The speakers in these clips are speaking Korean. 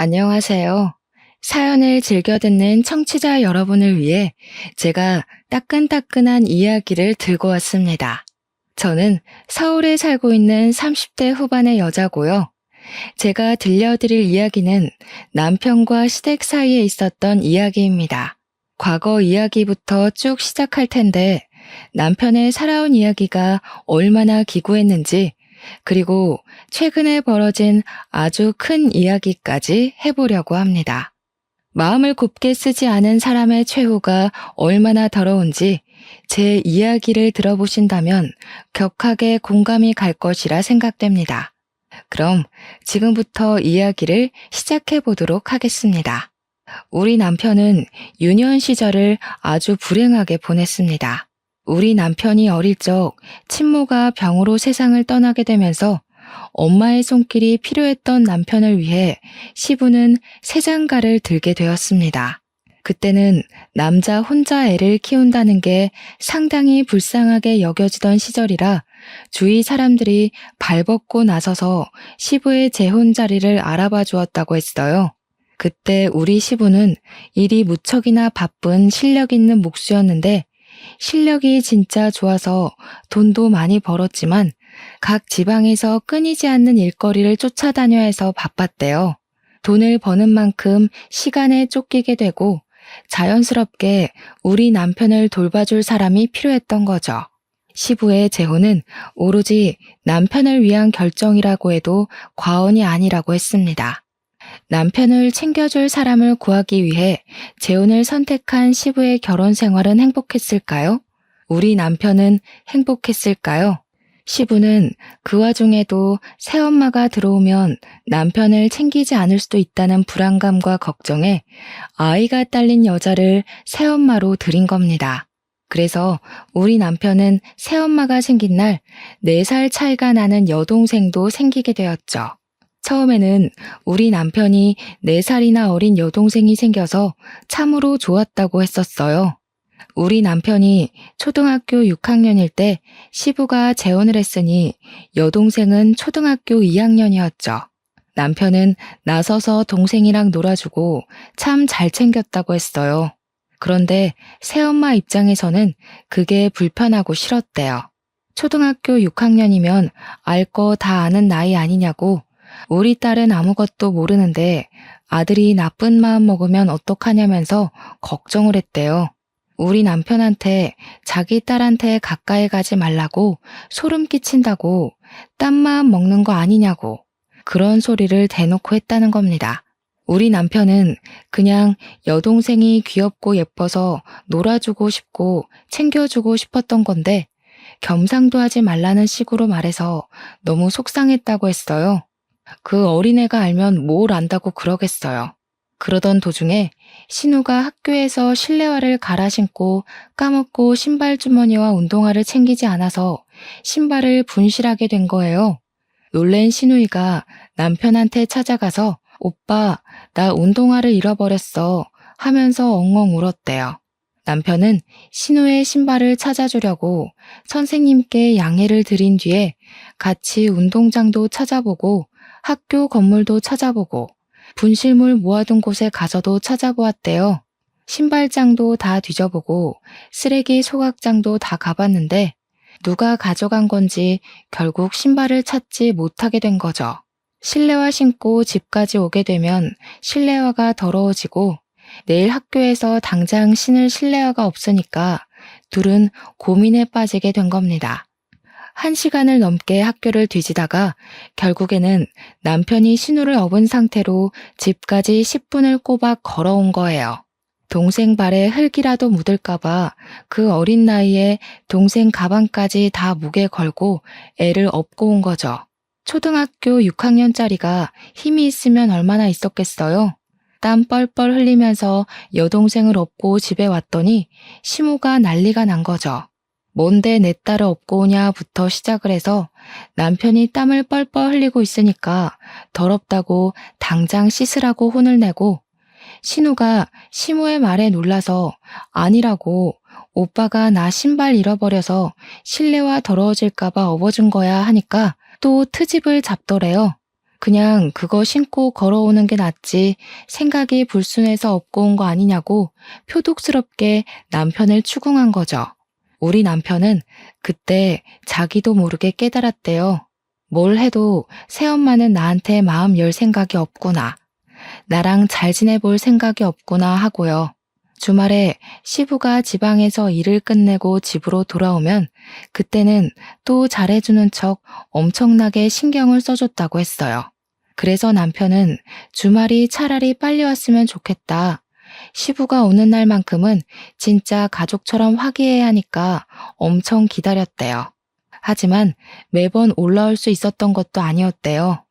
안녕하세요. 사연을 즐겨 듣는 청취자 여러분을 위해 제가 따끈따끈한 이야기를 들고 왔습니다. 저는 서울에 살고 있는 30대 후반의 여자고요. 제가 들려드릴 이야기는 남편과 시댁 사이에 있었던 이야기입니다. 과거 이야기부터 쭉 시작할 텐데 남편의 살아온 이야기가 얼마나 기구했는지, 그리고 최근에 벌어진 아주 큰 이야기까지 해보려고 합니다. 마음을 곱게 쓰지 않은 사람의 최후가 얼마나 더러운지 제 이야기를 들어보신다면 격하게 공감이 갈 것이라 생각됩니다. 그럼 지금부터 이야기를 시작해 보도록 하겠습니다. 우리 남편은 유년 시절을 아주 불행하게 보냈습니다. 우리 남편이 어릴 적 친모가 병으로 세상을 떠나게 되면서 엄마의 손길이 필요했던 남편을 위해 시부는 새장가를 들게 되었습니다. 그때는 남자 혼자 애를 키운다는 게 상당히 불쌍하게 여겨지던 시절이라 주위 사람들이 발벗고 나서서 시부의 재혼 자리를 알아봐 주었다고 했어요. 그때 우리 시부는 일이 무척이나 바쁜 실력 있는 목수였는데 실력이 진짜 좋아서 돈도 많이 벌었지만 각 지방에서 끊이지 않는 일거리를 쫓아다녀야 해서 바빴대요. 돈을 버는 만큼 시간에 쫓기게 되고 자연스럽게 우리 남편을 돌봐줄 사람이 필요했던 거죠. 시부의 재혼은 오로지 남편을 위한 결정이라고 해도 과언이 아니라고 했습니다. 남편을 챙겨줄 사람을 구하기 위해 재혼을 선택한 시부의 결혼 생활은 행복했을까요? 우리 남편은 행복했을까요? 시부는 그 와중에도 새엄마가 들어오면 남편을 챙기지 않을 수도 있다는 불안감과 걱정에 아이가 딸린 여자를 새엄마로 들인 겁니다. 그래서 우리 남편은 새엄마가 생긴 날 4살 차이가 나는 여동생도 생기게 되었죠. 처음에는 우리 남편이 4살이나 어린 여동생이 생겨서 참으로 좋았다고 했었어요. 우리 남편이 초등학교 6학년일 때 시부가 재혼을 했으니 여동생은 초등학교 2학년이었죠. 남편은 나서서 동생이랑 놀아주고 참 잘 챙겼다고 했어요. 그런데 새엄마 입장에서는 그게 불편하고 싫었대요. 초등학교 6학년이면 알 거 다 아는 나이 아니냐고, 우리 딸은 아무것도 모르는데 아들이 나쁜 마음 먹으면 어떡하냐면서 걱정을 했대요. 우리 남편한테 자기 딸한테 가까이 가지 말라고, 소름 끼친다고, 딴 마음 먹는 거 아니냐고 그런 소리를 대놓고 했다는 겁니다. 우리 남편은 그냥 여동생이 귀엽고 예뻐서 놀아주고 싶고 챙겨주고 싶었던 건데 겸상도 하지 말라는 식으로 말해서 너무 속상했다고 했어요. 그 어린애가 알면 뭘 안다고 그러겠어요. 그러던 도중에 신우가 학교에서 실내화를 갈아 신고 까먹고 신발 주머니와 운동화를 챙기지 않아서 신발을 분실하게 된 거예요. 놀란 신우이가 남편한테 찾아가서 오빠, 나 운동화를 잃어버렸어 하면서 엉엉 울었대요. 남편은 신우의 신발을 찾아주려고 선생님께 양해를 드린 뒤에 같이 운동장도 찾아보고 학교 건물도 찾아보고 분실물 모아둔 곳에 가서도 찾아보았대요. 신발장도 다 뒤져보고 쓰레기 소각장도 다 가봤는데 누가 가져간 건지 결국 신발을 찾지 못하게 된 거죠. 실내화 신고 집까지 오게 되면 실내화가 더러워지고 내일 학교에서 당장 신을 실내화가 없으니까 둘은 고민에 빠지게 된 겁니다. 1시간을 넘게 학교를 뒤지다가 결국에는 남편이 신우를 업은 상태로 집까지 10분을 꼬박 걸어온 거예요. 동생 발에 흙이라도 묻을까봐 그 어린 나이에 동생 가방까지 다 무게 걸고 애를 업고 온 거죠. 초등학교 6학년짜리가 힘이 있으면 얼마나 있었겠어요? 땀 뻘뻘 흘리면서 여동생을 업고 집에 왔더니 시모가 난리가 난 거죠. 뭔데 내 딸을 업고 오냐부터 시작을 해서 남편이 땀을 뻘뻘 흘리고 있으니까 더럽다고 당장 씻으라고 혼을 내고, 신우가 시모의 말에 놀라서 아니라고, 오빠가 나 신발 잃어버려서 실내화 더러워질까봐 업어준 거야 하니까 또 트집을 잡더래요. 그냥 그거 신고 걸어오는 게 낫지 생각이 불순해서 업고 온 거 아니냐고 표독스럽게 남편을 추궁한 거죠. 우리 남편은 그때 자기도 모르게 깨달았대요. 뭘 해도 새엄마는 나한테 마음 열 생각이 없구나. 나랑 잘 지내볼 생각이 없구나 하고요. 주말에 시부가 지방에서 일을 끝내고 집으로 돌아오면 그때는 또 잘해주는 척 엄청나게 신경을 써줬다고 했어요. 그래서 남편은 주말이 차라리 빨리 왔으면 좋겠다. 시부가 오는 날만큼은 진짜 가족처럼 화기애애하니까 하니까 엄청 기다렸대요. 하지만 매번 올라올 수 있었던 것도 아니었대요.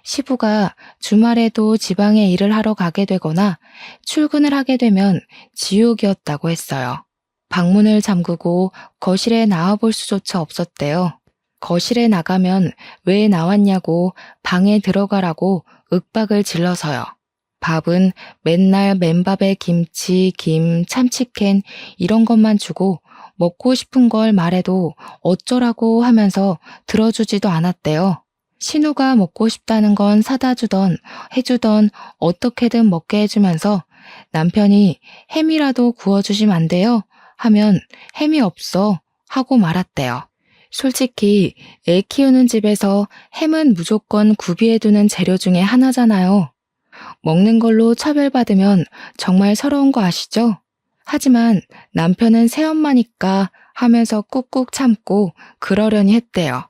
시부가 주말에도 지방에 일을 하러 가게 되거나 출근을 하게 되면 지옥이었다고 했어요. 방문을 잠그고 거실에 나와볼 수조차 없었대요. 거실에 나가면 왜 나왔냐고 방에 들어가라고 윽박을 질러서요. 밥은 맨날 맨밥에 김치, 김, 참치캔 이런 것만 주고 먹고 싶은 걸 말해도 어쩌라고 하면서 들어주지도 않았대요. 신우가 먹고 싶다는 건 사다 주던 해주던 어떻게든 먹게 해주면서 남편이 햄이라도 구워주시면 안 돼요? 하면 햄이 없어 하고 말았대요. 솔직히 애 키우는 집에서 햄은 무조건 구비해두는 재료 중에 하나잖아요. 먹는 걸로 차별받으면 정말 서러운 거 아시죠? 하지만 남편은 새엄마니까 하면서 꾹꾹 참고 그러려니 했대요.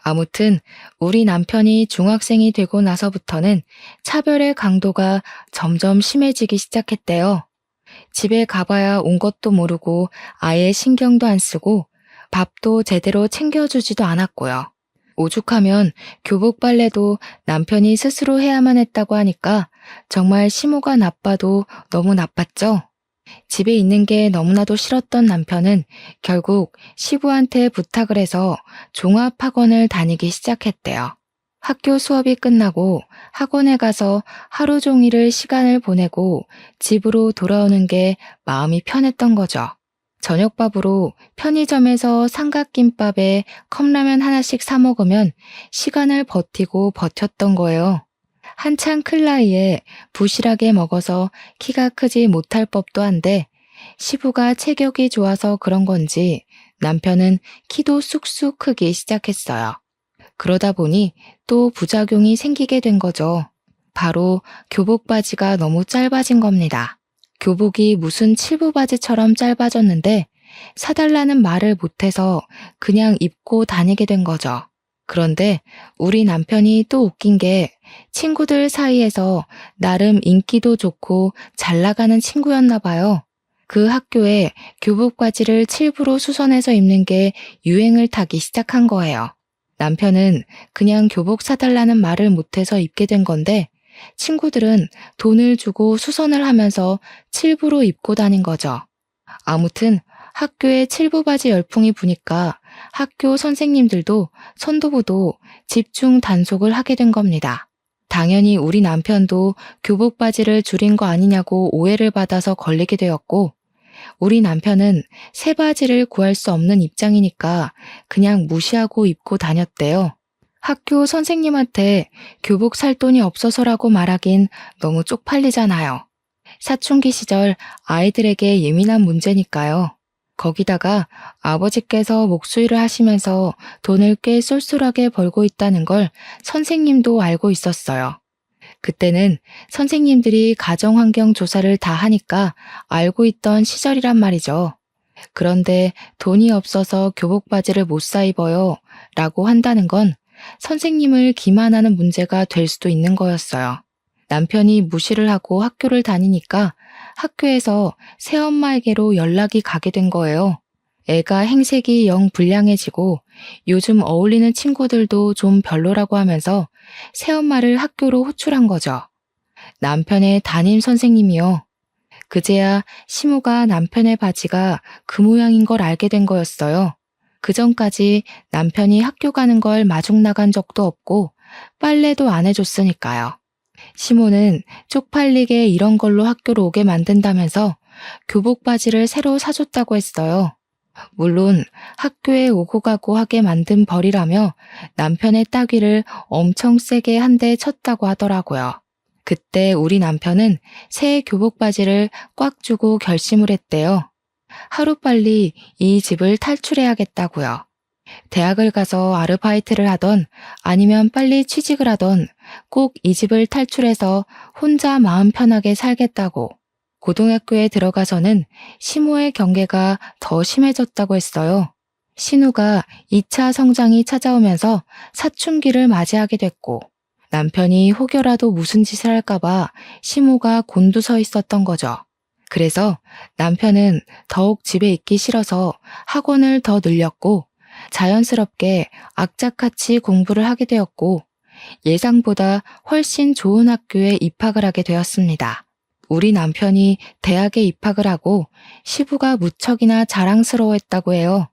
아무튼 우리 남편이 중학생이 되고 나서부터는 차별의 강도가 점점 심해지기 시작했대요. 집에 가봐야 온 것도 모르고 아예 신경도 안 쓰고 밥도 제대로 챙겨주지도 않았고요. 오죽하면 교복 빨래도 남편이 스스로 해야만 했다고 하니까 정말 심호가 나빠도 너무 나빴죠. 집에 있는 게 너무나도 싫었던 남편은 결국 시부한테 부탁을 해서 종합학원을 다니기 시작했대요. 학교 수업이 끝나고 학원에 가서 하루 종일을 시간을 보내고 집으로 돌아오는 게 마음이 편했던 거죠. 저녁밥으로 편의점에서 삼각김밥에 컵라면 하나씩 사 먹으면 시간을 버티고 버텼던 거예요. 한창 클 나이에 부실하게 먹어서 키가 크지 못할 법도 한데 시부가 체격이 좋아서 그런 건지 남편은 키도 쑥쑥 크기 시작했어요. 그러다 보니 또 부작용이 생기게 된 거죠. 바로 교복 바지가 너무 짧아진 겁니다. 교복이 무슨 칠부 바지처럼 짧아졌는데 사달라는 말을 못해서 그냥 입고 다니게 된 거죠. 그런데 우리 남편이 또 웃긴 게 친구들 사이에서 나름 인기도 좋고 잘 나가는 친구였나 봐요. 그 학교에 교복 바지를 칠부로 수선해서 입는 게 유행을 타기 시작한 거예요. 남편은 그냥 교복 사달라는 말을 못해서 입게 된 건데 친구들은 돈을 주고 수선을 하면서 칠부로 입고 다닌 거죠. 아무튼 학교에 칠부 바지 열풍이 부니까 학교 선생님들도 선도부도 집중 단속을 하게 된 겁니다. 당연히 우리 남편도 교복 바지를 줄인 거 아니냐고 오해를 받아서 걸리게 되었고 우리 남편은 새 바지를 구할 수 없는 입장이니까 그냥 무시하고 입고 다녔대요. 학교 선생님한테 교복 살 돈이 없어서라고 말하긴 너무 쪽팔리잖아요. 사춘기 시절 아이들에게 예민한 문제니까요. 거기다가 아버지께서 목수일을 하시면서 돈을 꽤 쏠쏠하게 벌고 있다는 걸 선생님도 알고 있었어요. 그때는 선생님들이 가정환경 조사를 다 하니까 알고 있던 시절이란 말이죠. 그런데 돈이 없어서 교복 바지를 못 사 입어요 라고 한다는 건 선생님을 기만하는 문제가 될 수도 있는 거였어요. 남편이 무시를 하고 학교를 다니니까 학교에서 새엄마에게로 연락이 가게 된 거예요. 애가 행색이 영 불량해지고 요즘 어울리는 친구들도 좀 별로라고 하면서 새엄마를 학교로 호출한 거죠. 남편의 담임 선생님이요. 그제야 시모가 남편의 바지가 그 모양인 걸 알게 된 거였어요. 그전까지 남편이 학교 가는 걸 마중 나간 적도 없고 빨래도 안 해줬으니까요. 시모는 쪽팔리게 이런 걸로 학교로 오게 만든다면서 교복 바지를 새로 사줬다고 했어요. 물론 학교에 오고 가고 하게 만든 벌이라며 남편의 따귀를 엄청 세게 한 대 쳤다고 하더라고요. 그때 우리 남편은 새 교복 바지를 꽉 쥐고 결심을 했대요. 하루빨리 이 집을 탈출해야겠다고요. 대학을 가서 아르바이트를 하던 아니면 빨리 취직을 하던 꼭 이 집을 탈출해서 혼자 마음 편하게 살겠다고. 고등학교에 들어가서는 시모의 경계가 더 심해졌다고 했어요. 신우가 2차 성장이 찾아오면서 사춘기를 맞이하게 됐고 남편이 혹여라도 무슨 짓을 할까봐 시모가 곤두서 있었던 거죠. 그래서 남편은 더욱 집에 있기 싫어서 학원을 더 늘렸고 자연스럽게 악착같이 공부를 하게 되었고 예상보다 훨씬 좋은 학교에 입학을 하게 되었습니다. 우리 남편이 대학에 입학을 하고 시부가 무척이나 자랑스러워했다고 해요.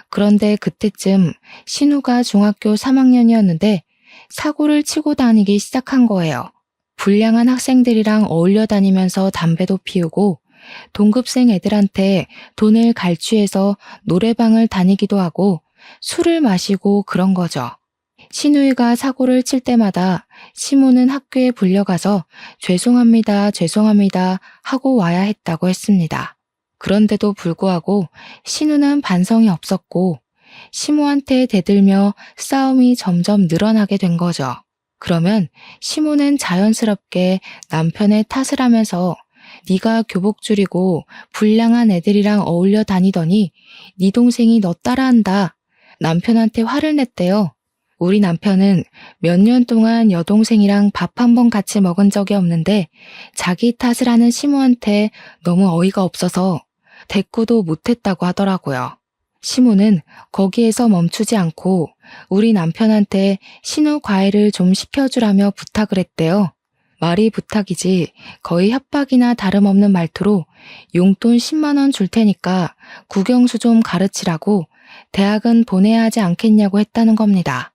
그런데 그때쯤 신우가 중학교 3학년이었는데 사고를 치고 다니기 시작한 거예요. 불량한 학생들이랑 어울려 다니면서 담배도 피우고 동급생 애들한테 돈을 갈취해서 노래방을 다니기도 하고 술을 마시고 그런 거죠. 신우이가 사고를 칠 때마다 시모는 학교에 불려가서 죄송합니다, 죄송합니다 하고 와야 했다고 했습니다. 그런데도 불구하고 신우는 반성이 없었고 시모한테 대들며 싸움이 점점 늘어나게 된 거죠. 그러면 시모는 자연스럽게 남편의 탓을 하면서 네가 교복 줄이고 불량한 애들이랑 어울려 다니더니 네 동생이 너 따라한다. 남편한테 화를 냈대요. 우리 남편은 몇 년 동안 여동생이랑 밥 한 번 같이 먹은 적이 없는데 자기 탓을 하는 시모한테 너무 어이가 없어서 대꾸도 못했다고 하더라고요. 시모는 거기에서 멈추지 않고 우리 남편한테 신우 과외를 좀 시켜주라며 부탁을 했대요. 말이 부탁이지 거의 협박이나 다름없는 말투로 용돈 10만 원 줄 테니까 국영수 좀 가르치라고 대학은 보내야 하지 않겠냐고 했다는 겁니다.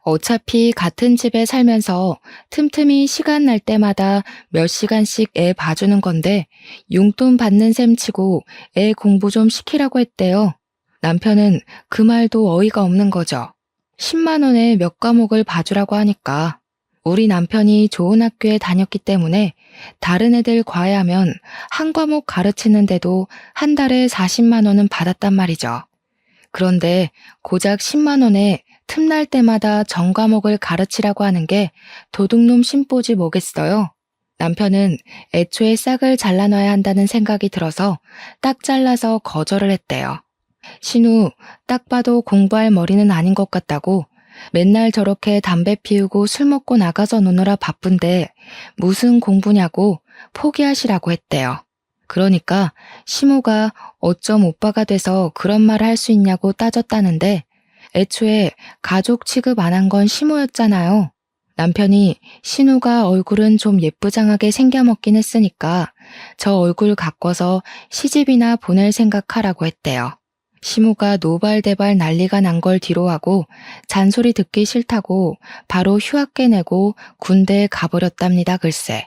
어차피 같은 집에 살면서 틈틈이 시간 날 때마다 몇 시간씩 애 봐주는 건데 용돈 받는 셈 치고 애 공부 좀 시키라고 했대요. 남편은 그 말도 어이가 없는 거죠. 10만 원에 몇 과목을 봐주라고 하니까 우리 남편이 좋은 학교에 다녔기 때문에 다른 애들 과외하면 한 과목 가르치는데도 한 달에 40만 원은 받았단 말이죠. 그런데 고작 10만 원에 틈날 때마다 전 과목을 가르치라고 하는 게 도둑놈 심보지 뭐겠어요. 남편은 애초에 싹을 잘라놔야 한다는 생각이 들어서 딱 잘라서 거절을 했대요. 신우, 딱 봐도 공부할 머리는 아닌 것 같다고 맨날 저렇게 담배 피우고 술 먹고 나가서 노느라 바쁜데 무슨 공부냐고 포기하시라고 했대요. 그러니까 시모가 어쩜 오빠가 돼서 그런 말을 할 수 있냐고 따졌다는데 애초에 가족 취급 안 한 건 시모였잖아요. 남편이 신우가 얼굴은 좀 예쁘장하게 생겨먹긴 했으니까 저 얼굴 가꿔서 시집이나 보낼 생각하라고 했대요. 시모가 노발대발 난리가 난 걸 뒤로하고 잔소리 듣기 싫다고 바로 휴학계 내고 군대에 가버렸답니다. 글쎄.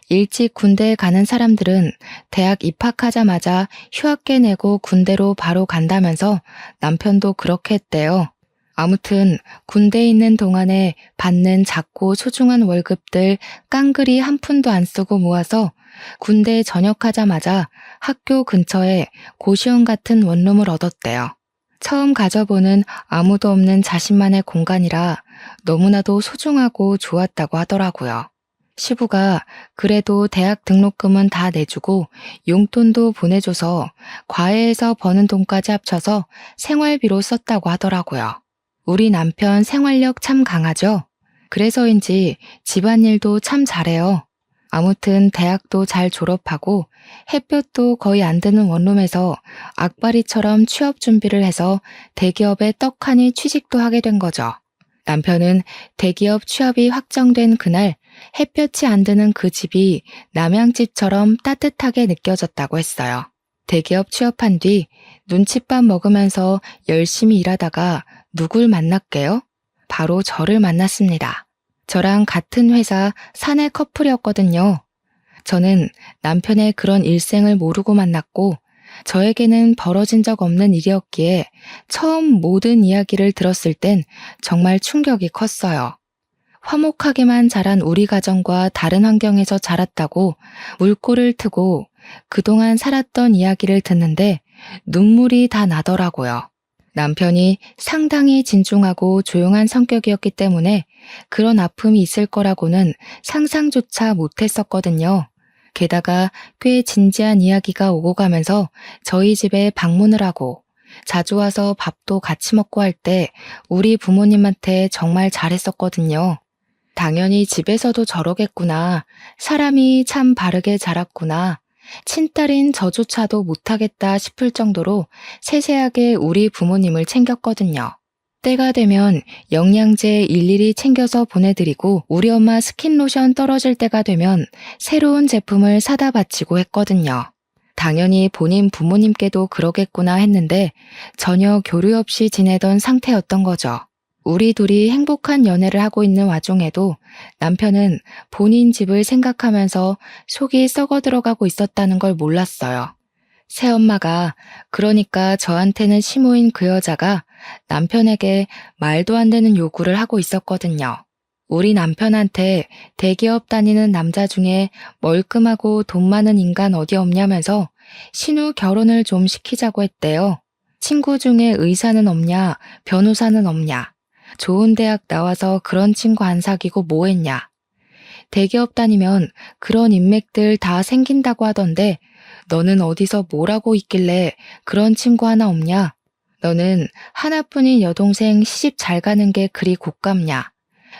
일찍 군대에 가는 사람들은 대학 입학하자마자 휴학계 내고 군대로 바로 간다면서 남편도 그렇게 했대요. 아무튼 군대에 있는 동안에 받는 작고 소중한 월급들 깡그리 한 푼도 안 쓰고 모아서 군대에 전역하자마자 학교 근처에 고시원 같은 원룸을 얻었대요. 처음 가져보는 아무도 없는 자신만의 공간이라 너무나도 소중하고 좋았다고 하더라고요. 시부가 그래도 대학 등록금은 다 내주고 용돈도 보내줘서 과외에서 버는 돈까지 합쳐서 생활비로 썼다고 하더라고요. 우리 남편 생활력 참 강하죠? 그래서인지 집안일도 참 잘해요. 아무튼 대학도 잘 졸업하고 햇볕도 거의 안 드는 원룸에서 악바리처럼 취업 준비를 해서 대기업에 떡하니 취직도 하게 된 거죠. 남편은 대기업 취업이 확정된 그날 햇볕이 안 드는 그 집이 남양집처럼 따뜻하게 느껴졌다고 했어요. 대기업 취업한 뒤 눈칫밥 먹으면서 열심히 일하다가 누굴 만났게요? 바로 저를 만났습니다. 저랑 같은 회사 사내 커플이었거든요. 저는 남편의 그런 일생을 모르고 만났고 저에게는 벌어진 적 없는 일이었기에 처음 모든 이야기를 들었을 땐 정말 충격이 컸어요. 화목하게만 자란 우리 가정과 다른 환경에서 자랐다고 물꼬를 트고 그동안 살았던 이야기를 듣는데 눈물이 다 나더라고요. 남편이 상당히 진중하고 조용한 성격이었기 때문에 그런 아픔이 있을 거라고는 상상조차 못했었거든요. 게다가 꽤 진지한 이야기가 오고 가면서 저희 집에 방문을 하고 자주 와서 밥도 같이 먹고 할 때 우리 부모님한테 정말 잘했었거든요. 당연히 집에서도 저러겠구나. 사람이 참 바르게 자랐구나. 친딸인 저조차도 못하겠다 싶을 정도로 세세하게 우리 부모님을 챙겼거든요. 때가 되면 영양제 일일이 챙겨서 보내드리고 우리 엄마 스킨로션 떨어질 때가 되면 새로운 제품을 사다 바치고 했거든요. 당연히 본인 부모님께도 그러겠구나 했는데 전혀 교류 없이 지내던 상태였던 거죠. 우리 둘이 행복한 연애를 하고 있는 와중에도 남편은 본인 집을 생각하면서 속이 썩어 들어가고 있었다는 걸 몰랐어요. 새엄마가 그러니까 저한테는 시모인 그 여자가 남편에게 말도 안 되는 요구를 하고 있었거든요. 우리 남편한테 대기업 다니는 남자 중에 멀끔하고 돈 많은 인간 어디 없냐면서 신우 결혼을 좀 시키자고 했대요. 친구 중에 의사는 없냐, 변호사는 없냐. 좋은 대학 나와서 그런 친구 안 사귀고 뭐 했냐. 대기업 다니면 그런 인맥들 다 생긴다고 하던데 너는 어디서 뭐라고 있길래 그런 친구 하나 없냐? 너는 하나뿐인 여동생 시집 잘 가는 게 그리 곶감냐?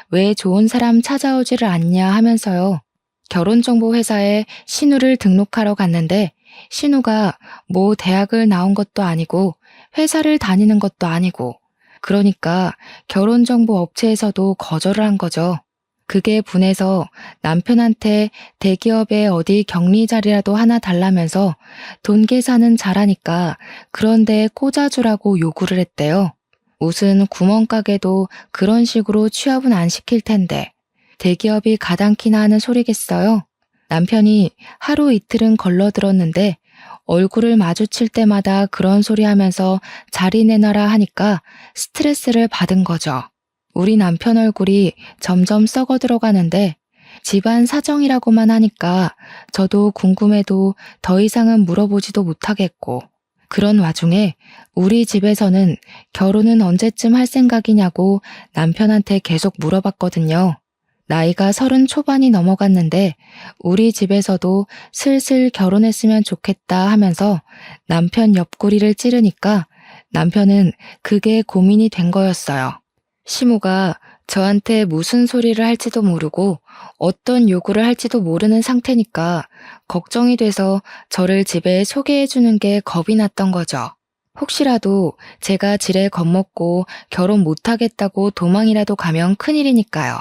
왜 좋은 사람 찾아오지를 않냐 하면서요. 결혼정보회사에 신우를 등록하러 갔는데 신우가 뭐 대학을 나온 것도 아니고 회사를 다니는 것도 아니고 그러니까 결혼정보 업체에서도 거절을 한 거죠. 그게 분해서 남편한테 대기업에 어디 격리 자리라도 하나 달라면서 돈 계산은 잘하니까 그런데 꽂아주라고 요구를 했대요. 무슨 구멍가게도 그런 식으로 취업은 안 시킬 텐데 대기업이 가당키나 하는 소리겠어요? 남편이 하루 이틀은 걸러들었는데 얼굴을 마주칠 때마다 그런 소리 하면서 자리 내놔라 하니까 스트레스를 받은 거죠. 우리 남편 얼굴이 점점 썩어 들어가는데 집안 사정이라고만 하니까 저도 궁금해도 더 이상은 물어보지도 못하겠고 그런 와중에 우리 집에서는 결혼은 언제쯤 할 생각이냐고 남편한테 계속 물어봤거든요. 나이가 30 초반이 넘어갔는데 우리 집에서도 슬슬 결혼했으면 좋겠다 하면서 남편 옆구리를 찌르니까 남편은 그게 고민이 된 거였어요. 시모가 저한테 무슨 소리를 할지도 모르고 어떤 요구를 할지도 모르는 상태니까 걱정이 돼서 저를 집에 소개해 주는 게 겁이 났던 거죠. 혹시라도 제가 지레 겁먹고 결혼 못하겠다고 도망이라도 가면 큰일이니까요.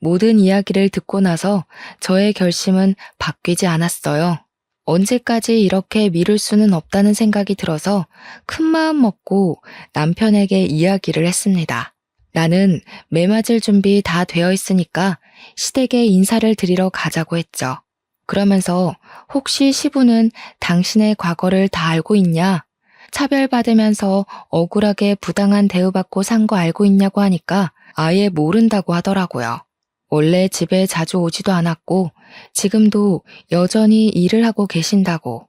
모든 이야기를 듣고 나서 저의 결심은 바뀌지 않았어요. 언제까지 이렇게 미룰 수는 없다는 생각이 들어서 큰 마음 먹고 남편에게 이야기를 했습니다. 나는 매 맞을 준비 다 되어 있으니까 시댁에 인사를 드리러 가자고 했죠. 그러면서 혹시 시부는 당신의 과거를 다 알고 있냐? 차별받으면서 억울하게 부당한 대우받고 산 거 알고 있냐고 하니까 아예 모른다고 하더라고요. 원래 집에 자주 오지도 않았고 지금도 여전히 일을 하고 계신다고.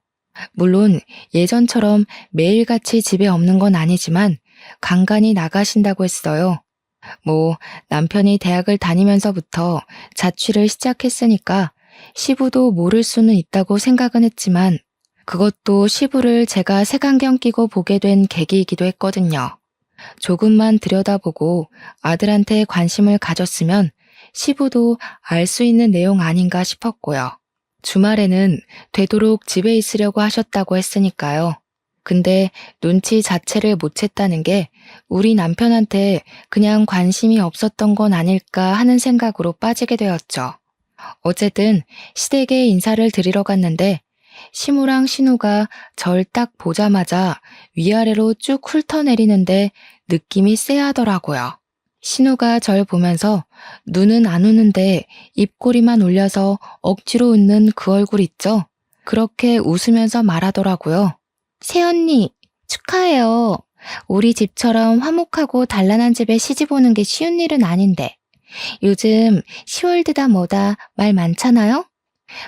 물론 예전처럼 매일같이 집에 없는 건 아니지만 간간히 나가신다고 했어요. 뭐 남편이 대학을 다니면서부터 자취를 시작했으니까 시부도 모를 수는 있다고 생각은 했지만 그것도 시부를 제가 색안경 끼고 보게 된 계기이기도 했거든요. 조금만 들여다보고 아들한테 관심을 가졌으면 시부도 알 수 있는 내용 아닌가 싶었고요. 주말에는 되도록 집에 있으려고 하셨다고 했으니까요. 근데 눈치 자체를 못 챘다는 게 우리 남편한테 그냥 관심이 없었던 건 아닐까 하는 생각으로 빠지게 되었죠. 어쨌든 시댁에 인사를 드리러 갔는데 시무랑 신우가 절 딱 보자마자 위아래로 쭉 훑어내리는데 느낌이 쎄하더라고요. 신우가 절 보면서 눈은 안 우는데 입꼬리만 올려서 억지로 웃는 그 얼굴 있죠? 그렇게 웃으면서 말하더라고요. 새언니, 축하해요. 우리 집처럼 화목하고 단란한 집에 시집 오는 게 쉬운 일은 아닌데. 요즘 10월드다 뭐다 말 많잖아요?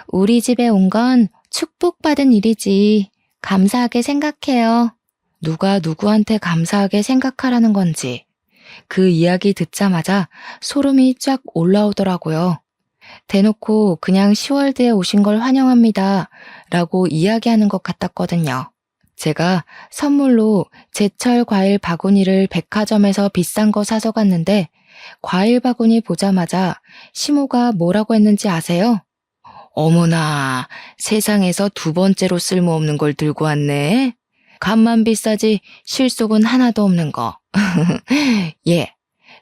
우리 집에 온 건 축복받은 일이지. 감사하게 생각해요. 누가 누구한테 감사하게 생각하라는 건지. 그 이야기 듣자마자 소름이 쫙 올라오더라고요. 대놓고 그냥 10월드에 오신 걸 환영합니다. 라고 이야기하는 것 같았거든요. 제가 선물로 제철 과일 바구니를 백화점에서 비싼 거 사서 갔는데 과일 바구니 보자마자 시모가 뭐라고 했는지 아세요? 어머나, 세상에서 두 번째로 쓸모없는 걸 들고 왔네. 값만 비싸지 실속은 하나도 없는 거. 예,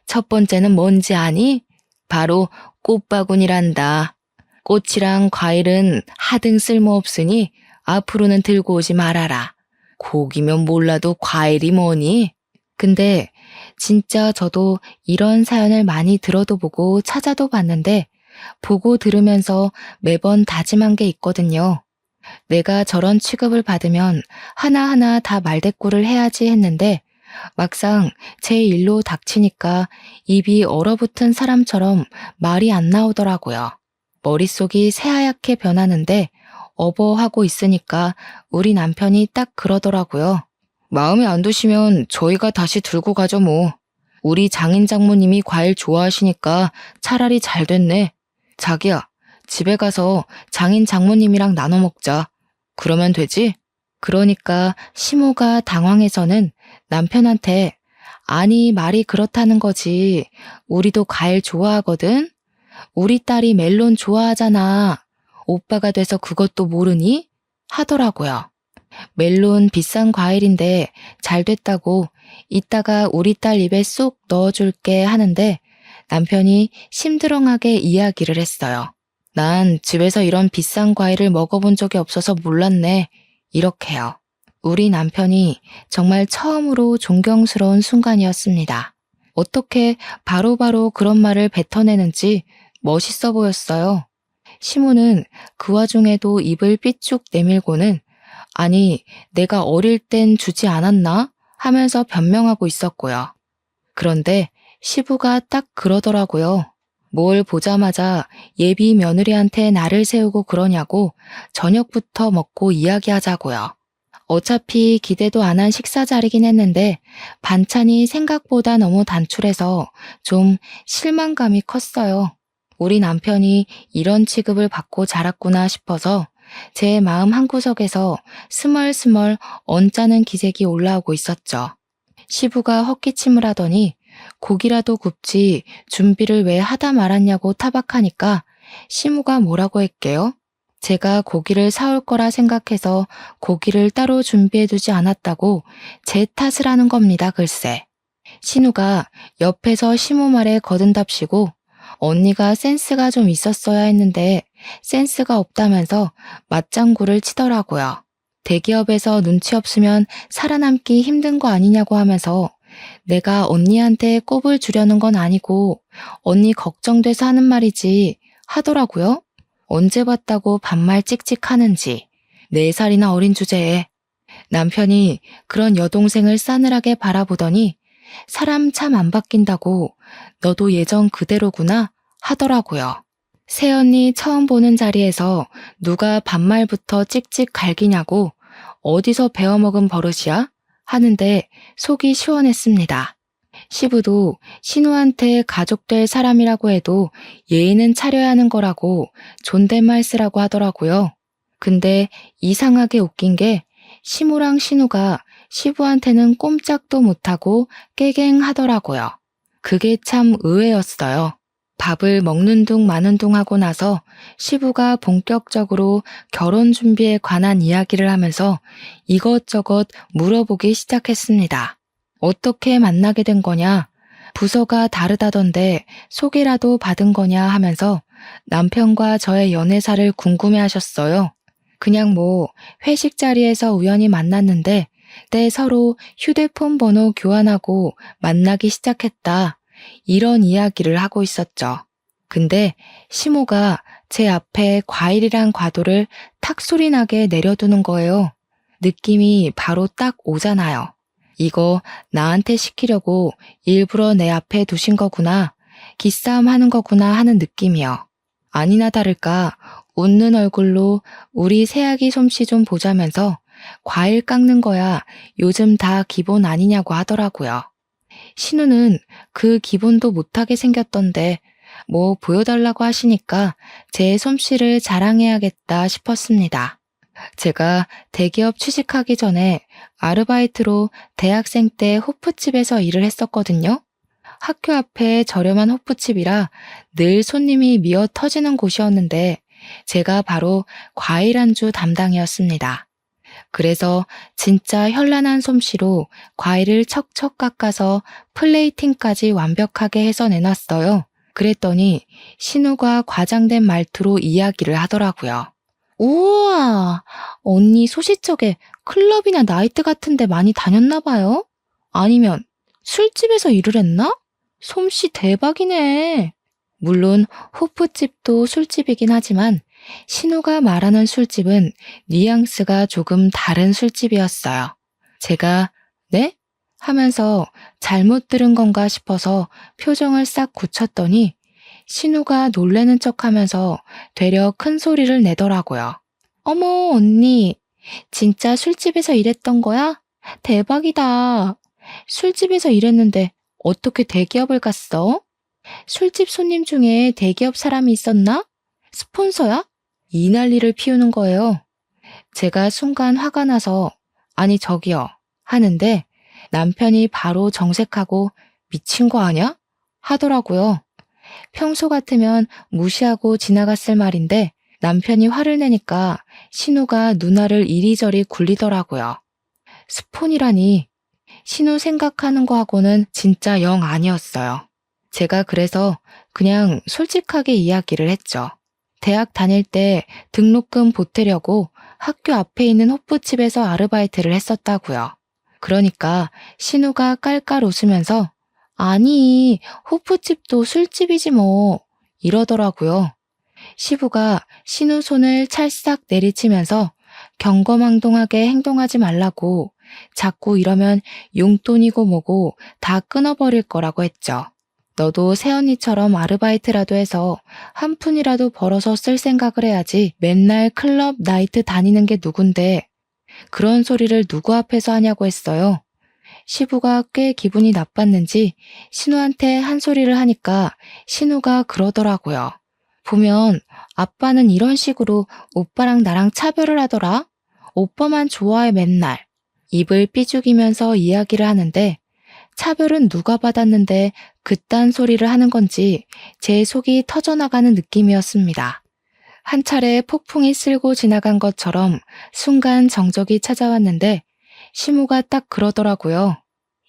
첫 번째는 뭔지 아니? 바로 꽃바구니란다. 꽃이랑 과일은 하등 쓸모없으니 앞으로는 들고 오지 말아라. 고기면 몰라도 과일이 뭐니? 근데 진짜 저도 이런 사연을 많이 들어도 보고 찾아도 봤는데 보고 들으면서 매번 다짐한 게 있거든요. 내가 저런 취급을 받으면 하나하나 다 말대꾸를 해야지 했는데 막상 제 일로 닥치니까 입이 얼어붙은 사람처럼 말이 안 나오더라고요. 머릿속이 새하얗게 변하는데 어버하고 있으니까 우리 남편이 딱 그러더라고요. 마음에 안 드시면 저희가 다시 들고 가죠 뭐. 우리 장인 장모님이 과일 좋아하시니까 차라리 잘 됐네. 자기야, 집에 가서 장인 장모님이랑 나눠 먹자. 그러면 되지? 그러니까 시모가 당황해서는 남편한테 아니 말이 그렇다는 거지. 우리도 과일 좋아하거든. 우리 딸이 멜론 좋아하잖아. 오빠가 돼서 그것도 모르니? 하더라고요. 멜론 비싼 과일인데 잘 됐다고 이따가 우리 딸 입에 쏙 넣어줄게 하는데 남편이 심드렁하게 이야기를 했어요. 난 집에서 이런 비싼 과일을 먹어본 적이 없어서 몰랐네. 이렇게요. 우리 남편이 정말 처음으로 존경스러운 순간이었습니다. 어떻게 바로바로 그런 말을 뱉어내는지 멋있어 보였어요. 시모는 그 와중에도 입을 삐쭉 내밀고는 아니, 내가 어릴 땐 주지 않았나? 하면서 변명하고 있었고요. 그런데 시부가 딱 그러더라고요. 뭘 보자마자 예비 며느리한테 나를 세우고 그러냐고 저녁부터 먹고 이야기하자고요. 어차피 기대도 안 한 식사 자리긴 했는데 반찬이 생각보다 너무 단출해서 좀 실망감이 컸어요. 우리 남편이 이런 취급을 받고 자랐구나 싶어서 제 마음 한구석에서 스멀스멀 언짢은 기색이 올라오고 있었죠. 시부가 헛기침을 하더니 고기라도 굽지 준비를 왜 하다 말았냐고 타박하니까 시무가 뭐라고 했게요? 제가 고기를 사올 거라 생각해서 고기를 따로 준비해두지 않았다고 제 탓을 하는 겁니다, 글쎄. 신우가 옆에서 시무 말에 거듭답시고 언니가 센스가 좀 있었어야 했는데 센스가 없다면서 맞장구를 치더라고요. 대기업에서 눈치 없으면 살아남기 힘든 거 아니냐고 하면서 내가 언니한테 꼽을 주려는 건 아니고 언니 걱정돼서 하는 말이지 하더라고요. 언제 봤다고 반말 찍찍하는지 4살이나 어린 주제에 남편이 그런 여동생을 싸늘하게 바라보더니 사람 참 안 바뀐다고 너도 예전 그대로구나 하더라고요. 새언니 처음 보는 자리에서 누가 반말부터 찍찍 갈기냐고 어디서 배워먹은 버릇이야? 하는데 속이 시원했습니다. 시부도 신우한테 가족 될 사람이라고 해도 예의는 차려야 하는 거라고 존댓말 쓰라고 하더라고요. 근데 이상하게 웃긴 게 시무랑 신우가 시부한테는 꼼짝도 못하고 깨갱하더라고요. 그게 참 의외였어요. 밥을 먹는 둥 마는 둥 하고 나서 시부가 본격적으로 결혼 준비에 관한 이야기를 하면서 이것저것 물어보기 시작했습니다. 어떻게 만나게 된 거냐? 부서가 다르다던데 소개라도 받은 거냐 하면서 남편과 저의 연애사를 궁금해 하셨어요. 그냥 뭐 회식 자리에서 우연히 만났는데 때 서로 휴대폰 번호 교환하고 만나기 시작했다. 이런 이야기를 하고 있었죠. 근데 시모가 제 앞에 과일이란 과도를 탁 소리 나게 내려두는 거예요. 느낌이 바로 딱 오잖아요. 이거 나한테 시키려고 일부러 내 앞에 두신 거구나, 기싸움 하는 거구나 하는 느낌이요. 아니나 다를까 웃는 얼굴로 우리 새아기 솜씨 좀 보자면서 과일 깎는 거야 요즘 다 기본 아니냐고 하더라고요. 신우는 그 기본도 못하게 생겼던데 뭐 보여달라고 하시니까 제 솜씨를 자랑해야겠다 싶었습니다. 제가 대기업 취직하기 전에 아르바이트로 대학생 때 호프집에서 일을 했었거든요. 학교 앞에 저렴한 호프집이라 늘 손님이 미어 터지는 곳이었는데 제가 바로 과일 안주 담당이었습니다. 그래서 진짜 현란한 솜씨로 과일을 척척 깎아서 플레이팅까지 완벽하게 해서 내놨어요. 그랬더니 신우가 과장된 말투로 이야기를 하더라고요. 우와, 언니 소시적에 클럽이나 나이트 같은 데 많이 다녔나 봐요? 아니면 술집에서 일을 했나? 솜씨 대박이네. 물론 호프집도 술집이긴 하지만 신우가 말하는 술집은 뉘앙스가 조금 다른 술집이었어요. 제가 네? 하면서 잘못 들은 건가 싶어서 표정을 싹 굳혔더니 신우가 놀래는 척하면서 되려 큰 소리를 내더라고요. 어머, 언니, 진짜 술집에서 일했던 거야? 대박이다. 술집에서 일했는데 어떻게 대기업을 갔어? 술집 손님 중에 대기업 사람이 있었나? 스폰서야? 이 난리를 피우는 거예요. 제가 순간 화가 나서 아니 저기요 하는데 남편이 바로 정색하고 미친 거 아냐? 하더라고요. 평소 같으면 무시하고 지나갔을 말인데 남편이 화를 내니까 신우가 누나를 이리저리 굴리더라고요. 스폰이라니 신우 생각하는 거하고는 진짜 영 아니었어요. 제가 그래서 그냥 솔직하게 이야기를 했죠. 대학 다닐 때 등록금 보태려고 학교 앞에 있는 호프집에서 아르바이트를 했었다고요. 그러니까 신우가 깔깔 웃으면서 아니, 호프집도 술집이지 뭐 이러더라고요. 시부가 신우 손을 찰싹 내리치면서 경거망동하게 행동하지 말라고 자꾸 이러면 용돈이고 뭐고 다 끊어버릴 거라고 했죠. 너도 새언니처럼 아르바이트라도 해서 한 푼이라도 벌어서 쓸 생각을 해야지 맨날 클럽 나이트 다니는 게 누군데 그런 소리를 누구 앞에서 하냐고 했어요. 시부가 꽤 기분이 나빴는지 신우한테 한 소리를 하니까 신우가 그러더라고요. 보면 아빠는 이런 식으로 오빠랑 나랑 차별을 하더라. 오빠만 좋아해 맨날. 입을 삐죽이면서 이야기를 하는데 차별은 누가 받았는데 그딴 소리를 하는 건지 제 속이 터져나가는 느낌이었습니다. 한 차례 폭풍이 쓸고 지나간 것처럼 순간 정적이 찾아왔는데 시무가 딱 그러더라고요.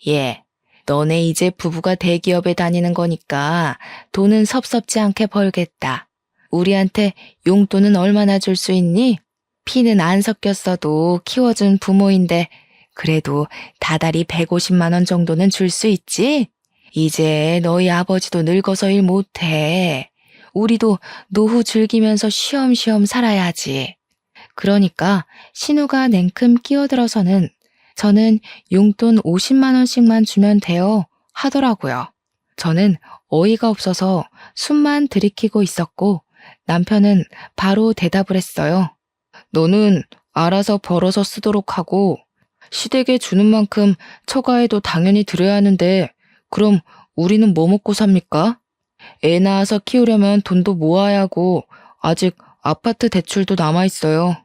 예, 너네 이제 부부가 대기업에 다니는 거니까 돈은 섭섭지 않게 벌겠다. 우리한테 용돈은 얼마나 줄 수 있니? 피는 안 섞였어도 키워준 부모인데 그래도 다달이 150만 원 정도는 줄 수 있지? 이제 너희 아버지도 늙어서 일 못해. 우리도 노후 즐기면서 쉬엄쉬엄 살아야지. 그러니까 신우가 냉큼 끼어들어서는 저는 용돈 50만 원씩만 주면 돼요 하더라고요. 저는 어이가 없어서 숨만 들이키고 있었고 남편은 바로 대답을 했어요. 너는 알아서 벌어서 쓰도록 하고 시댁에 주는 만큼 처가에도 당연히 드려야 하는데 그럼 우리는 뭐 먹고 삽니까? 애 낳아서 키우려면 돈도 모아야 하고 아직 아파트 대출도 남아있어요.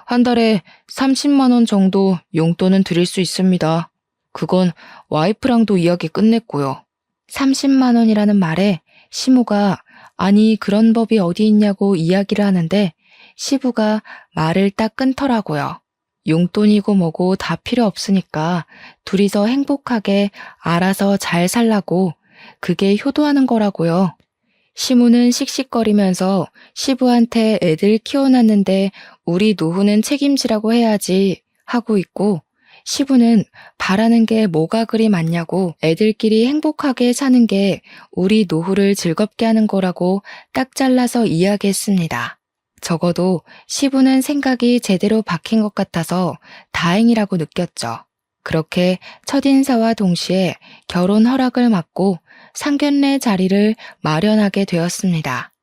한 달에 30만 원 정도 용돈은 드릴 수 있습니다. 그건 와이프랑도 이야기 끝냈고요. 30만 원이라는 말에 시무가 아니 그런 법이 어디 있냐고 이야기를 하는데 시부가 말을 딱 끊더라고요. 용돈이고 뭐고 다 필요 없으니까 둘이서 행복하게 알아서 잘 살라고 그게 효도하는 거라고요. 시무는 씩씩거리면서 시부한테 애들 키워놨는데 우리 노후는 책임지라고 해야지 하고 있고 시부는 바라는 게 뭐가 그리 많냐고 애들끼리 행복하게 사는 게 우리 노후를 즐겁게 하는 거라고 딱 잘라서 이야기했습니다. 적어도 시부는 생각이 제대로 박힌 것 같아서 다행이라고 느꼈죠. 그렇게 첫인사와 동시에 결혼 허락을 받고 상견례 자리를 마련하게 되었습니다.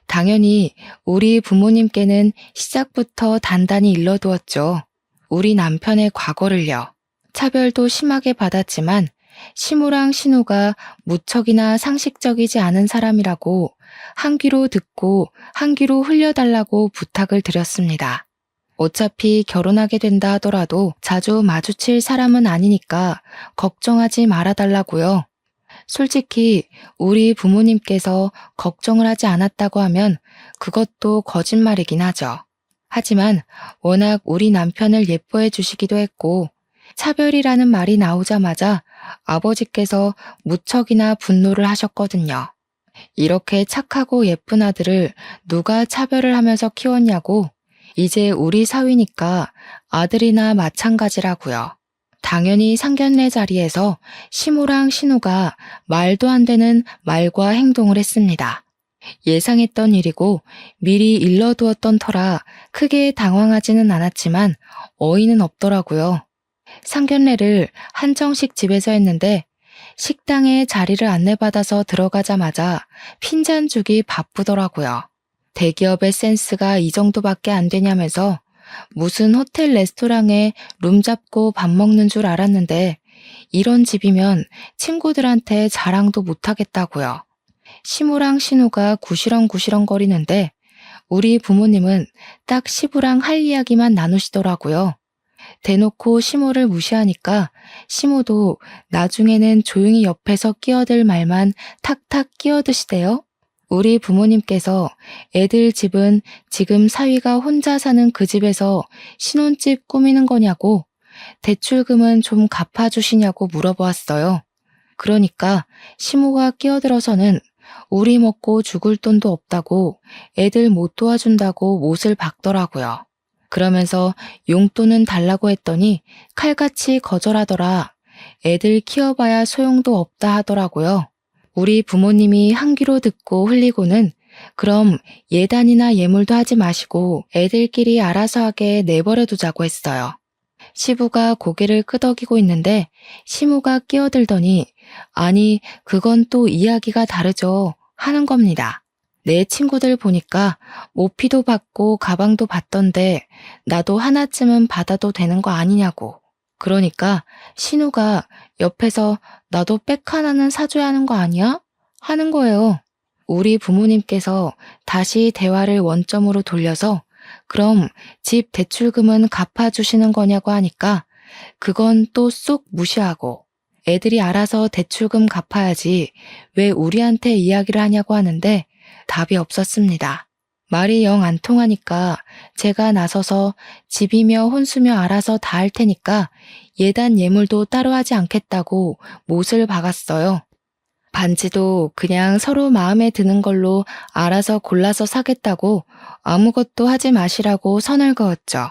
당연히 우리 부모님께는 시작부터 단단히 일러두었죠. 우리 남편의 과거를요. 차별도 심하게 받았지만 시무랑 신우가 무척이나 상식적이지 않은 사람이라고 한 귀로 듣고 한 귀로 흘려달라고 부탁을 드렸습니다. 어차피 결혼하게 된다 하더라도 자주 마주칠 사람은 아니니까 걱정하지 말아달라고요. 솔직히 우리 부모님께서 걱정을 하지 않았다고 하면 그것도 거짓말이긴 하죠. 하지만 워낙 우리 남편을 예뻐해 주시기도 했고 차별이라는 말이 나오자마자 아버지께서 무척이나 분노를 하셨거든요. 이렇게 착하고 예쁜 아들을 누가 차별을 하면서 키웠냐고. 이제 우리 사위니까 아들이나 마찬가지라고요. 당연히 상견례 자리에서 시무랑 신우가 말도 안 되는 말과 행동을 했습니다. 예상했던 일이고 미리 일러두었던 터라 크게 당황하지는 않았지만 어이는 없더라고요. 상견례를 한정식 집에서 했는데 식당에 자리를 안내받아서 들어가자마자 핀잔 주기 바쁘더라고요. 대기업의 센스가 이 정도밖에 안 되냐면서 무슨 호텔 레스토랑에 룸 잡고 밥 먹는 줄 알았는데 이런 집이면 친구들한테 자랑도 못하겠다고요. 시무랑 신우가 구시렁구시렁 거리는데 우리 부모님은 딱 시부랑 할 이야기만 나누시더라고요. 대놓고 시모를 무시하니까 시모도 나중에는 조용히 옆에서 끼어들 말만 탁탁 끼어드시대요. 우리 부모님께서 애들 집은 지금 사위가 혼자 사는 그 집에서 신혼집 꾸미는 거냐고 대출금은 좀 갚아주시냐고 물어보았어요. 그러니까 시모가 끼어들어서는 우리 먹고 죽을 돈도 없다고 애들 못 도와준다고 못을 박더라고요. 그러면서 용돈은 달라고 했더니 칼같이 거절하더라. 애들 키워봐야 소용도 없다 하더라고요. 우리 부모님이 한 귀로 듣고 흘리고는 그럼 예단이나 예물도 하지 마시고 애들끼리 알아서 하게 내버려 두자고 했어요. 시부가 고개를 끄덕이고 있는데 시무가 끼어들더니 아니 그건 또 이야기가 다르죠 하는 겁니다. 내 친구들 보니까 모피도 받고 가방도 받던데 나도 하나쯤은 받아도 되는 거 아니냐고. 그러니까 신우가 옆에서 나도 백 하나는 사줘야 하는 거 아니야? 하는 거예요. 우리 부모님께서 다시 대화를 원점으로 돌려서 그럼 집 대출금은 갚아주시는 거냐고 하니까 그건 또 쏙 무시하고 애들이 알아서 대출금 갚아야지 왜 우리한테 이야기를 하냐고 하는데 답이 없었습니다. 말이 영 안 통하니까 제가 나서서 집이며 혼수며 알아서 다 할 테니까 예단 예물도 따로 하지 않겠다고 못을 박았어요. 반지도 그냥 서로 마음에 드는 걸로 알아서 골라서 사겠다고 아무것도 하지 마시라고 선을 그었죠.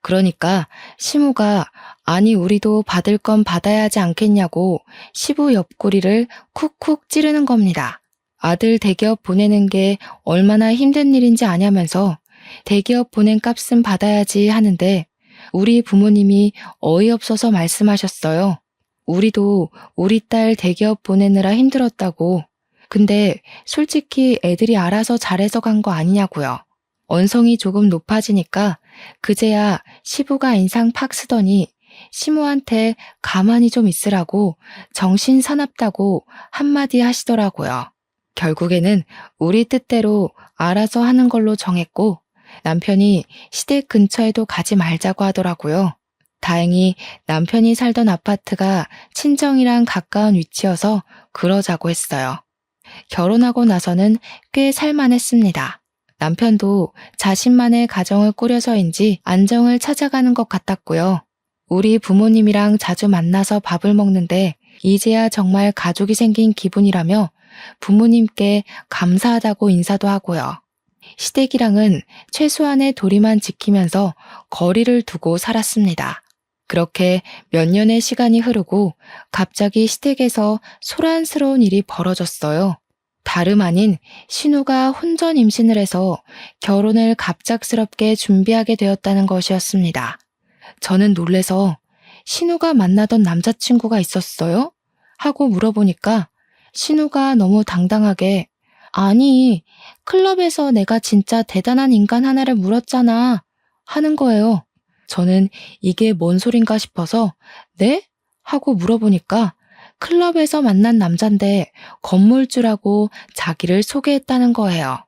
그러니까 시무가 아니 우리도 받을 건 받아야 하지 않겠냐고 시부 옆구리를 쿡쿡 찌르는 겁니다. 아들 대기업 보내는 게 얼마나 힘든 일인지 아냐면서 대기업 보낸 값은 받아야지 하는데 우리 부모님이 어이없어서 말씀하셨어요. 우리도 우리 딸 대기업 보내느라 힘들었다고. 근데 솔직히 애들이 알아서 잘해서 간 거 아니냐고요. 언성이 조금 높아지니까 그제야 시부가 인상 팍 쓰더니 시무한테 가만히 좀 있으라고 정신 사납다고 한마디 하시더라고요. 결국에는 우리 뜻대로 알아서 하는 걸로 정했고 남편이 시댁 근처에도 가지 말자고 하더라고요. 다행히 남편이 살던 아파트가 친정이랑 가까운 위치여서 그러자고 했어요. 결혼하고 나서는 꽤 살만했습니다. 남편도 자신만의 가정을 꾸려서인지 안정을 찾아가는 것 같았고요. 우리 부모님이랑 자주 만나서 밥을 먹는데 이제야 정말 가족이 생긴 기분이라며 부모님께 감사하다고 인사도 하고요. 시댁이랑은 최소한의 도리만 지키면서 거리를 두고 살았습니다. 그렇게 몇 년의 시간이 흐르고 갑자기 시댁에서 소란스러운 일이 벌어졌어요. 다름 아닌 신우가 혼전 임신을 해서 결혼을 갑작스럽게 준비하게 되었다는 것이었습니다. 저는 놀래서 신우가 만나던 남자친구가 있었어요? 하고 물어보니까 신우가 너무 당당하게 아니, 클럽에서 내가 진짜 대단한 인간 하나를 물었잖아 하는 거예요. 저는 이게 뭔 소린가 싶어서 네? 하고 물어보니까 클럽에서 만난 남잔데 건물주라고 자기를 소개했다는 거예요.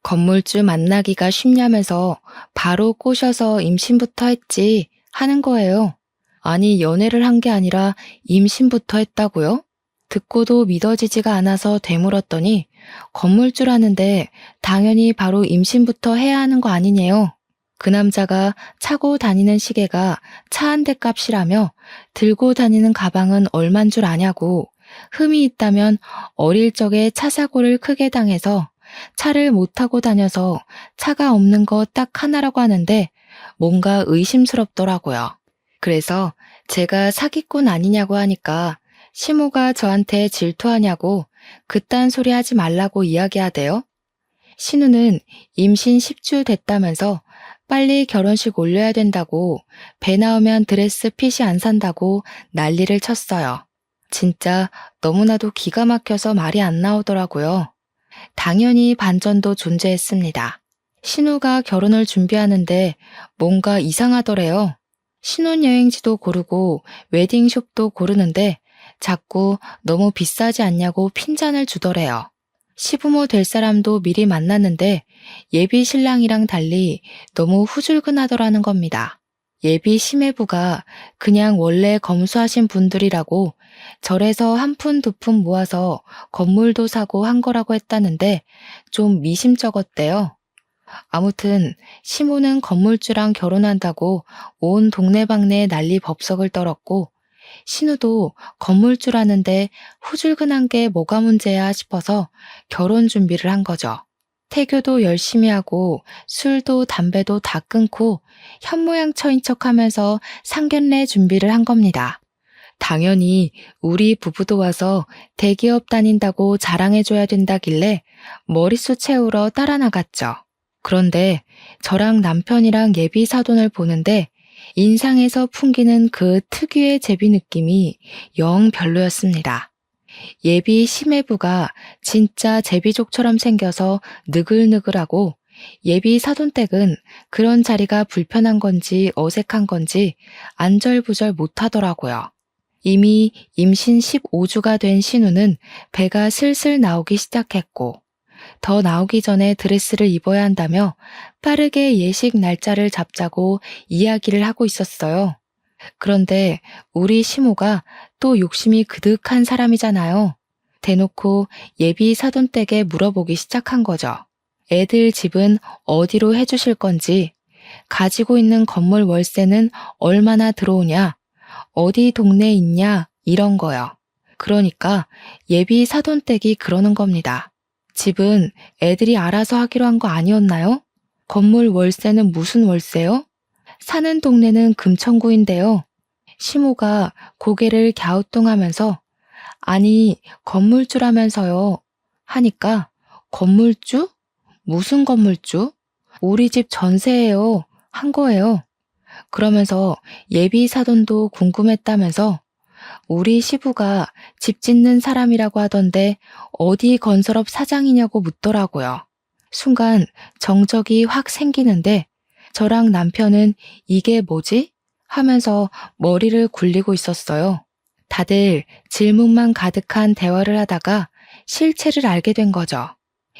건물주 만나기가 쉽냐면서 바로 꼬셔서 임신부터 했지 하는 거예요. 아니, 연애를 한 게 아니라 임신부터 했다고요? 듣고도 믿어지지가 않아서 되물었더니 건물주라는데 당연히 바로 임신부터 해야 하는 거 아니냐요. 그 남자가 차고 다니는 시계가 차 한 대 값이라며 들고 다니는 가방은 얼만 줄 아냐고 흠이 있다면 어릴 적에 차 사고를 크게 당해서 차를 못 타고 다녀서 차가 없는 거 딱 하나라고 하는데 뭔가 의심스럽더라고요. 그래서 제가 사기꾼 아니냐고 하니까 시모가 저한테 질투하냐고 그딴 소리 하지 말라고 이야기하대요. 신우는 임신 10주 됐다면서 빨리 결혼식 올려야 된다고 배 나오면 드레스 핏이 안 산다고 난리를 쳤어요. 진짜 너무나도 기가 막혀서 말이 안 나오더라고요. 당연히 반전도 존재했습니다. 신우가 결혼을 준비하는데 뭔가 이상하더래요. 신혼여행지도 고르고 웨딩숍도 고르는데 자꾸 너무 비싸지 않냐고 핀잔을 주더래요. 시부모 될 사람도 미리 만났는데 예비 신랑이랑 달리 너무 후줄근하더라는 겁니다. 예비 시매부가 그냥 원래 검소하신 분들이라고 절에서 한 푼 두 푼 모아서 건물도 사고 한 거라고 했다는데 좀 미심쩍었대요. 아무튼 시모는 건물주랑 결혼한다고 온 동네방네 난리 법석을 떨었고 신우도 건물주라는데 후줄근한 게 뭐가 문제야 싶어서 결혼 준비를 한 거죠. 태교도 열심히 하고 술도 담배도 다 끊고 현모양처인 척하면서 상견례 준비를 한 겁니다. 당연히 우리 부부도 와서 대기업 다닌다고 자랑해줘야 된다길래 머릿수 채우러 따라 나갔죠. 그런데 저랑 남편이랑 예비 사돈을 보는데 인상에서 풍기는 그 특유의 제비 느낌이 영 별로였습니다. 예비 시매부가 진짜 제비족처럼 생겨서 느글느글하고 예비 사돈댁은 그런 자리가 불편한 건지 어색한 건지 안절부절 못하더라고요. 이미 임신 15주가 된 신우는 배가 슬슬 나오기 시작했고 더 나오기 전에 드레스를 입어야 한다며 빠르게 예식 날짜를 잡자고 이야기를 하고 있었어요. 그런데 우리 시모가 또 욕심이 그득한 사람이잖아요. 대놓고 예비 사돈댁에 물어보기 시작한 거죠. 애들 집은 어디로 해주실 건지, 가지고 있는 건물 월세는 얼마나 들어오냐, 어디 동네에 있냐, 이런 거요. 그러니까 예비 사돈댁이 그러는 겁니다. 집은 애들이 알아서 하기로 한 거 아니었나요? 건물 월세는 무슨 월세요? 사는 동네는 금천구인데요. 시모가 고개를 갸우뚱하면서 아니 건물주라면서요 하니까 건물주? 무슨 건물주? 우리 집 전세예요 한 거예요. 그러면서 예비 사돈도 궁금했다면서 우리 시부가 집 짓는 사람이라고 하던데 어디 건설업 사장이냐고 묻더라고요. 순간 정적이 확 생기는데 저랑 남편은 이게 뭐지? 하면서 머리를 굴리고 있었어요. 다들 질문만 가득한 대화를 하다가 실체를 알게 된 거죠.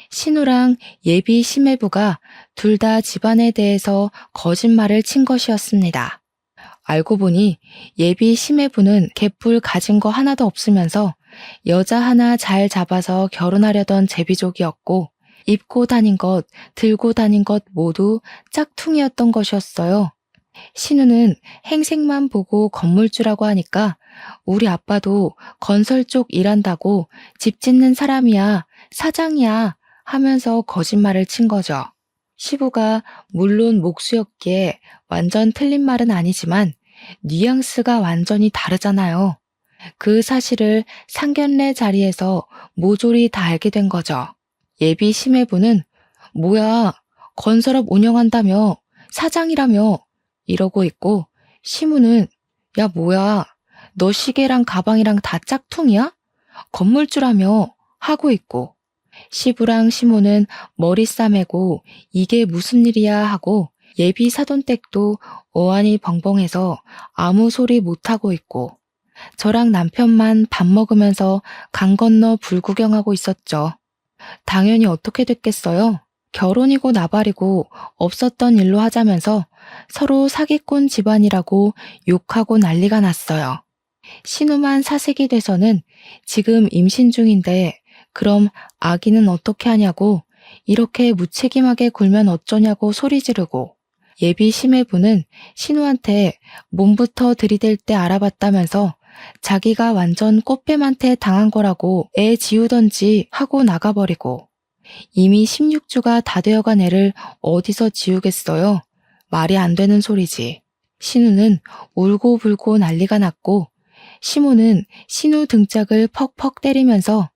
신우랑 예비 시매부가 둘 다 집안에 대해서 거짓말을 친 것이었습니다. 알고 보니 예비 시매부는 개뿔 가진 거 하나도 없으면서 여자 하나 잘 잡아서 결혼하려던 제비족이었고 입고 다닌 것, 들고 다닌 것 모두 짝퉁이었던 것이었어요. 신우는 행색만 보고 건물주라고 하니까 우리 아빠도 건설 쪽 일한다고 집 짓는 사람이야, 사장이야 하면서 거짓말을 친 거죠. 시부가 물론 목수였기에 완전 틀린 말은 아니지만 뉘앙스가 완전히 다르잖아요. 그 사실을 상견례 자리에서 모조리 다 알게 된 거죠. 예비 심해부는 뭐야, 건설업 운영한다며, 사장이라며 이러고 있고, 시무는 야 뭐야, 너 시계랑 가방이랑 다 짝퉁이야? 건물주라며 하고 있고, 시부랑 시모는 머리 싸매고 이게 무슨 일이야 하고 예비 사돈댁도 어안이 벙벙해서 아무 소리 못하고 있고, 저랑 남편만 밥 먹으면서 강 건너 불구경하고 있었죠. 당연히 어떻게 됐겠어요? 결혼이고 나발이고 없었던 일로 하자면서 서로 사기꾼 집안이라고 욕하고 난리가 났어요. 신우만 사색이 돼서는 지금 임신 중인데 그럼 아기는 어떻게 하냐고, 이렇게 무책임하게 굴면 어쩌냐고 소리 지르고, 예비 심해부는 신우한테 몸부터 들이댈 때 알아봤다면서 자기가 완전 꽃뱀한테 당한 거라고 애 지우던지 하고 나가버리고, 이미 16주가 다 되어간 애를 어디서 지우겠어요? 말이 안 되는 소리지. 신우는 울고불고 난리가 났고, 시모는 신우 등짝을 퍽퍽 때리면서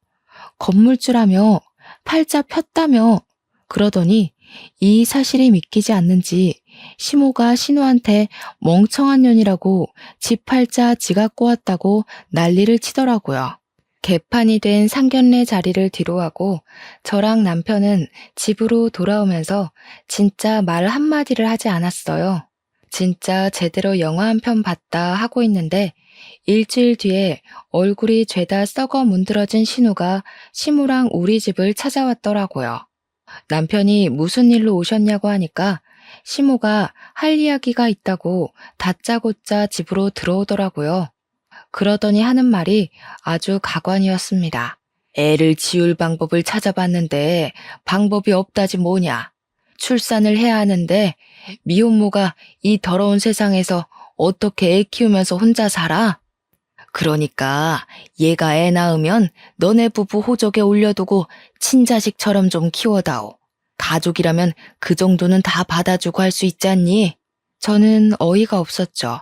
건물주라며, 팔자 폈다며 그러더니 이 사실이 믿기지 않는지 시모가 신우한테 멍청한 년이라고 지 팔자 지가 꼬았다고 난리를 치더라고요. 개판이 된 상견례 자리를 뒤로하고 저랑 남편은 집으로 돌아오면서 진짜 말 한마디를 하지 않았어요. 진짜 제대로 영화 한 편 봤다 하고 있는데 일주일 뒤에 얼굴이 죄다 썩어 문드러진 신우가 시무랑 우리 집을 찾아왔더라고요. 남편이 무슨 일로 오셨냐고 하니까 시무가 할 이야기가 있다고 다짜고짜 집으로 들어오더라고요. 그러더니 하는 말이 아주 가관이었습니다. 애를 지울 방법을 찾아봤는데 방법이 없다지 뭐냐. 출산을 해야 하는데 미혼모가 이 더러운 세상에서 어떻게 애 키우면서 혼자 살아? 그러니까 얘가 애 낳으면 너네 부부 호적에 올려두고 친자식처럼 좀 키워다오. 가족이라면 그 정도는 다 받아주고 할 수 있지 않니? 저는 어이가 없었죠.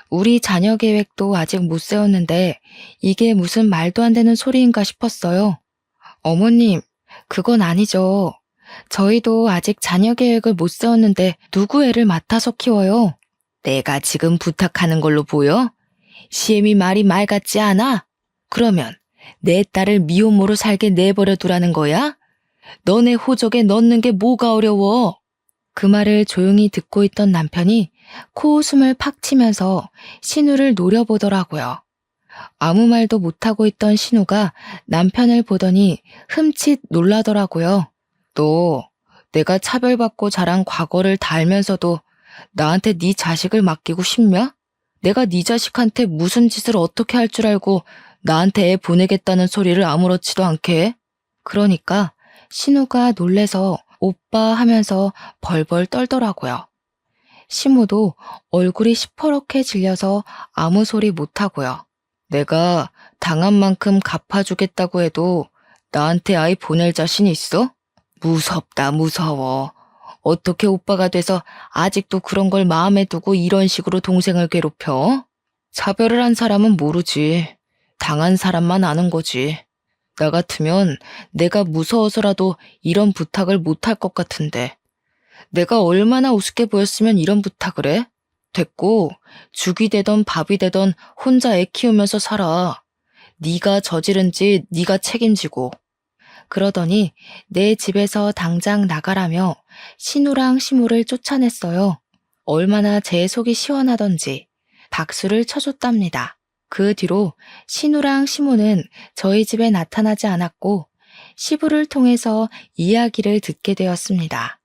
우리 자녀 계획도 아직 못 세웠는데 이게 무슨 말도 안 되는 소리인가 싶었어요. 어머님, 그건 아니죠. 저희도 아직 자녀 계획을 못 세웠는데 누구 애를 맡아서 키워요? 내가 지금 부탁하는 걸로 보여? 시엠이 말이 말 같지 않아? 그러면 내 딸을 미혼모로 살게 내버려 두라는 거야? 너네 호적에 넣는 게 뭐가 어려워? 그 말을 조용히 듣고 있던 남편이 코웃음을 팍 치면서 신우를 노려보더라고요. 아무 말도 못하고 있던 신우가 남편을 보더니 흠칫 놀라더라고요. 너 내가 차별받고 자란 과거를 다 알면서도 나한테 네 자식을 맡기고 싶냐? 내가 네 자식한테 무슨 짓을 어떻게 할 줄 알고 나한테 애 보내겠다는 소리를 아무렇지도 않게 해? 그러니까 신우가 놀래서 오빠 하면서 벌벌 떨더라고요. 시무도 얼굴이 시퍼렇게 질려서 아무 소리 못하고요. 내가 당한 만큼 갚아주겠다고 해도 나한테 아이 보낼 자신 있어? 무섭다, 무서워. 어떻게 오빠가 돼서 아직도 그런 걸 마음에 두고 이런 식으로 동생을 괴롭혀? 차별을 한 사람은 모르지. 당한 사람만 아는 거지. 나 같으면 내가 무서워서라도 이런 부탁을 못할 것 같은데. 내가 얼마나 우습게 보였으면 이런 부탁을 해? 됐고, 죽이 되던 밥이 되던 혼자 애 키우면서 살아. 네가 저지른 짓 네가 책임지고. 그러더니 내 집에서 당장 나가라며 신우랑 시무를 쫓아냈어요. 얼마나 제 속이 시원하던지 박수를 쳐줬답니다. 그 뒤로 신우랑 시무는 저희 집에 나타나지 않았고 시부를 통해서 이야기를 듣게 되었습니다.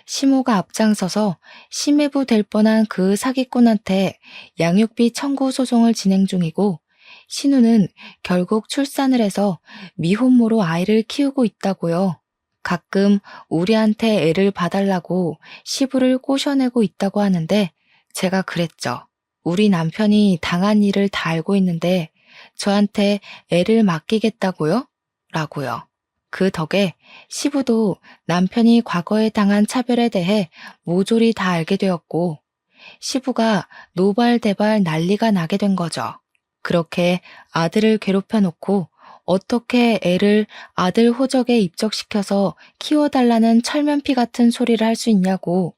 시모가 앞장서서 심해부 될 뻔한 그 사기꾼한테 양육비 청구 소송을 진행 중이고, 신우는 결국 출산을 해서 미혼모로 아이를 키우고 있다고요. 가끔 우리한테 애를 봐달라고 시부를 꼬셔내고 있다고 하는데 제가 그랬죠. 우리 남편이 당한 일을 다 알고 있는데 저한테 애를 맡기겠다고요? 라고요. 그 덕에 시부도 남편이 과거에 당한 차별에 대해 모조리 다 알게 되었고, 시부가 노발대발 난리가 나게 된 거죠. 그렇게 아들을 괴롭혀 놓고 어떻게 애를 아들 호적에 입적시켜서 키워달라는 철면피 같은 소리를 할 수 있냐고.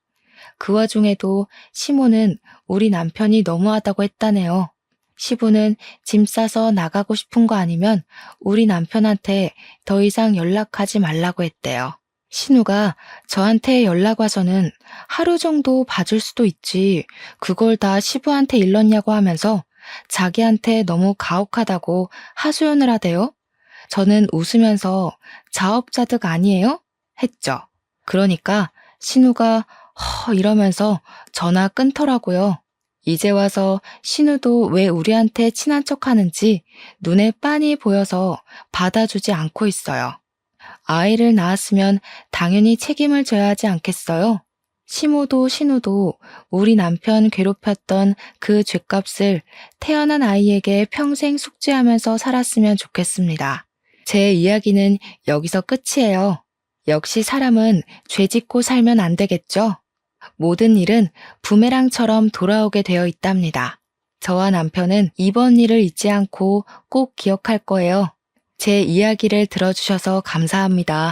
그 와중에도 시모는 우리 남편이 너무하다고 했다네요. 시부는 짐 싸서 나가고 싶은 거 아니면 우리 남편한테 더 이상 연락하지 말라고 했대요. 신우가 저한테 연락 와서는 하루 정도 봐줄 수도 있지. 그걸 다 시부한테 일렀냐고 하면서 자기한테 너무 가혹하다고 하소연을 하대요. 저는 웃으면서 자업자득 아니에요? 했죠. 그러니까 신우가 이러면서 전화 끊더라고요. 이제 와서 신우도 왜 우리한테 친한 척 하는지 눈에 빤히 보여서 받아주지 않고 있어요. 아이를 낳았으면 당연히 책임을 져야 하지 않겠어요? 시모도 신우도 우리 남편 괴롭혔던 그 죗값을 태어난 아이에게 평생 숙지하면서 살았으면 좋겠습니다. 제 이야기는 여기서 끝이에요. 역시 사람은 죄 짓고 살면 안 되겠죠? 모든 일은 부메랑처럼 돌아오게 되어 있답니다. 저와 남편은 이번 일을 잊지 않고 꼭 기억할 거예요. 제 이야기를 들어주셔서 감사합니다.